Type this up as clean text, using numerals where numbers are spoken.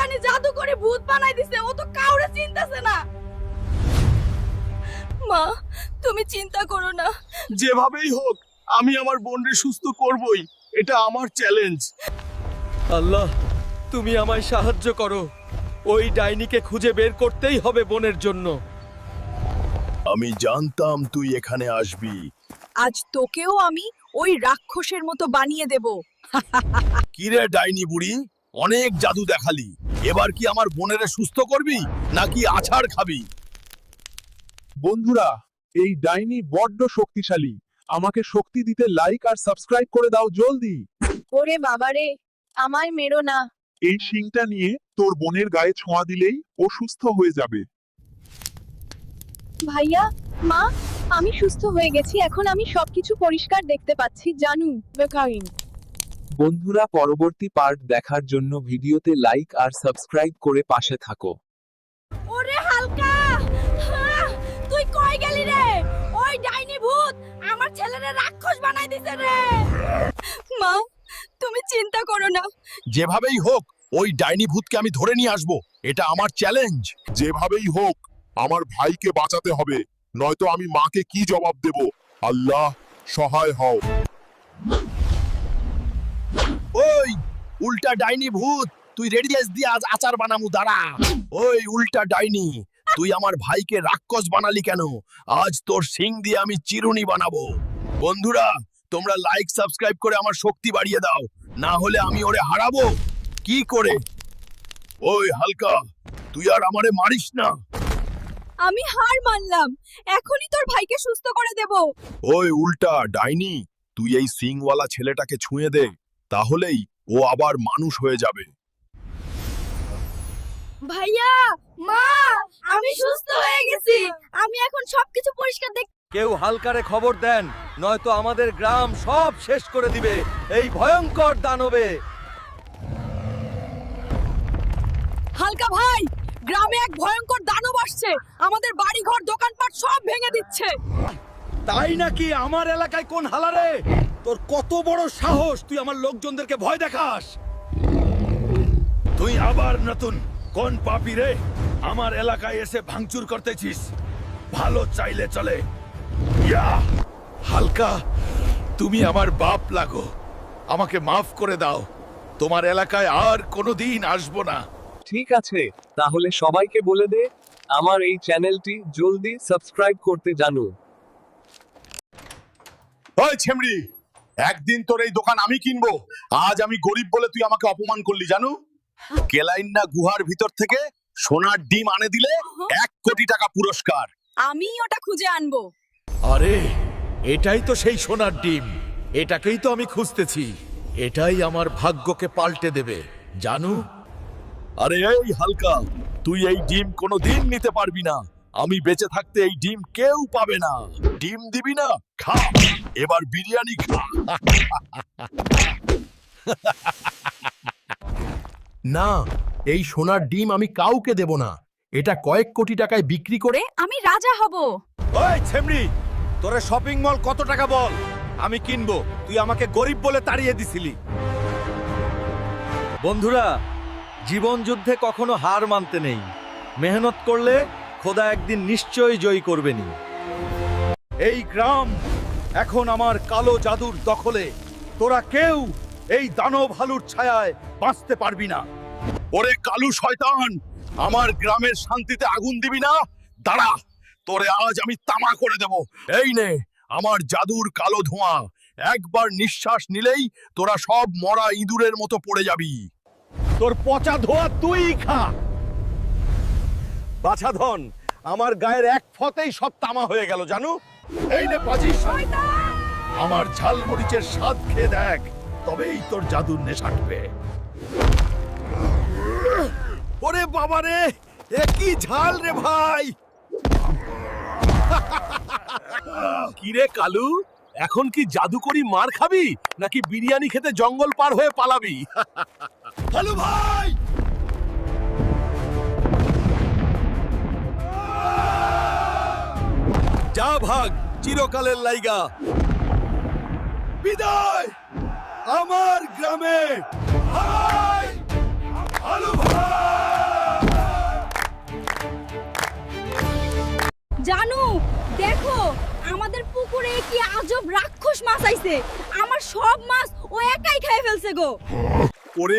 জানি জাদু করে ভূত বানাই দিছে, ও তো কাউরে চিনতেছে না। মা, তুমি চিন্তা করো না। যেভাবেই হোক আমি আমার বোনকে সুস্থ করবই, এটা আমার চ্যালেঞ্জ। আল্লাহ, তুমি আমায় সাহায্য করো। ওই ডাইনিকে খুঁজে বের করতেই হবে বোনের জন্য। আমি জানতাম তুই এখানে আসবি। আজ তোকেও আমি ওই রাক্ষসের মতো বানিয়ে দেব। কিরে ডাইনি বুড়ি, অনেক জাদু দেখালি, এবার কি আমার বোনেরে সুস্থ করবি নাকি আছাড় খাবি? বন্ধুরা, এই ডাইনি বড্ড শক্তিশালী। আমাকে শক্তি দিতে লাইক আর সাবস্ক্রাইব করে দাও জলদি। ওরে বাবারে, আমায় মেরো না। এই শিংটা নিয়ে তোর বোনের গায়ে ছোঁয়া দিলেই ও সুস্থ হয়ে যাবে। ভাইয়া, মা, আমি সুস্থ হয়ে গেছি। এখন আমি সবকিছু পরিষ্কার দেখতে পাচ্ছি। জানু বেকারিন। বন্ধুরা, পরবর্তী পার্ট দেখার জন্য ভিডিওতে লাইক আর সাবস্ক্রাইব করে পাশে থাকো। ওরে হালকা, তুই কই গেলি রে? ওই ডাইনি ভূত আমার ছেলেরে রাক্ষস বানাই দিছে রে। মা, তুমি চিন্তা করো না। যেভাবেই হোক ওই ডাইনি ভূতকে আমি ধরে নিয়ে আসবো, এটা আমার চ্যালেঞ্জ। যেভাবেই হোক আমার ভাইকে বাঁচাতে হবে, নয়তো আমি মাকে কি জবাব দেব? আল্লাহ সহায় হও। ওই উল্টা ডাইনি ভূত, তুই রেডি দিয়ে আজ আচার বানামু, দাঁড়া। ওই উল্টা ডাইনি, তুই আমার ভাইকে রাক্ষস বানালি কেন? আজ তোর শিং দিয়ে আমি চিরুনি বানাবো। বন্ধুরা, তোমরা লাইক সাবস্ক্রাইব করে আমার শক্তি বাড়িয়ে দাও, না হলে আমি ওরে হারাবো। কি করে? ওই হালকা, তুই আর আমারে মারিস না। আমি হার মানলাম, এখনই তোর ভাইকে সুস্থ করে দেব। ওই উল্টা ডাইনি, তুই এই সিংওয়ালা ছেলেটাকে ছুঁয়ে দে, তাহলেই ও আবার মানুষ হয়ে যাবে। ভাইয়া, মা, আমি সুস্থ হয়ে গেছি। আমি এখন সবকিছু পরিষ্কার দেখ। কেউ হালকারে খবর দেন, নয়তো আমাদের গ্রাম সব শেষ করে দিবে এই ভয়ঙ্কর দানবে। হালকা ভাই, গ্রামে এক ভয়ঙ্কর দানব আসছে। আমাদের বাড়ি ঘর দোকানপাট সব ভেঙে দিচ্ছে। তাই নাকি? আমার এলাকায় কোন হালারে? তোর কত বড় সাহস, তুই আমার লোকজনদেরকে ভয় দেখাস? তুই আবার নতুন কোন পাপি রে আমার এলাকায় এসে ভাঙচুর করতেছিস? ভালো চাইলে চলে। ইয়া হালকা, তুমি আমার বাপ লাগো, আমাকে মাফ করে দাও। তোমার এলাকায় আর কোনোদিন আসবো না। ঠিক আছে, তাহলে সবাইকে বলে দে আমার এই চ্যানেলটি জলদি সাবস্ক্রাইব করতে জানো। ওই ছেমড়ি, একদিন তোর এই দোকান আমি কিনবো। আজ আমি গরিব বলে তুই আমাকে অপমান করলি জানো? কেলাইন্না গুহার ভিতর থেকে সোনার ডিম আনে দিলে 1 কোটি টাকা পুরস্কার। আমি ওটা খুঁজে আনবো। আরে, এটাই তো সেই সোনার ডিম, এটাকেই তো আমি খুঁজতেছি। এটাই আমার ভাগ্যকে পাল্টে দেবে, জানু। আরে এই হালকা, তুই এই ডিম কোনোদিন নিতে পারবি না। আমি বেঁচে থাকতে এই ডিম কেউ পাবে না। ডিম দিবি না? খা, এবার বিরিয়ানি খা। না, এই সোনার ডিম আমি কাউকে দেব না। এটা কয়েক কোটি টাকায় বিক্রি করে আমি রাজা হব। ওই ছেমড়ি, তোরে শপিং মল কত টাকা বল, আমি কিনবো। তুই আমাকে গরিব বলে তাড়িয়ে দিছিলি। বন্ধুরা, জীবন যুদ্ধে কখনো হার মানতে নেই। মেহনত করলে খোদা একদিন নিশ্চয়ই জয়ী করবেনি। এই গ্রাম এখন আমার কালো জাদুর দখলে। তোরা কেউ এই দানব হালুর ছায়ায় বাঁচতে পারবি না। ওরে কালু শয়তান, আমার গ্রামের শান্তিতে আগুন দিবি না? দাঁড়া, তোরে আজ আমি তামা করে দেব। এই নে আমার জাদুর কালো ধোঁয়া, একবার নিঃশ্বাস নিলেই তোরা সব মরা ইঁদুরের মতো পড়ে যাবি। তোর পচা ধোয়া তুই খা। বাছাধন, আমার গায়ের এক ফতেই সব তামা হয়ে গেল, জানো? এই নে পাজিস, আমার ঝালমরিচের স্বাদ খেয়ে দেখ, তবেই তোর জাদুর নেশা কাটবে। ওরে বাবা রে, এ কি ঝাল রে ভাই! কিরে কালু, এখন কি জাদু করি মার খাবি নাকি বিরিয়ানি খেতে জঙ্গল পার হয়ে পালাবি? কালু ভাই! যা ভাগ, চিরকালের লাইগা বিদায় আমার গ্রামে। ভাই, কালু ভাই! নানু দেখো আমাদের পুকুরে কি আজব রাক্ষস মাছ আইছে আমার সব মাছ ও একাই খেয়ে ফেলছে গো ওরে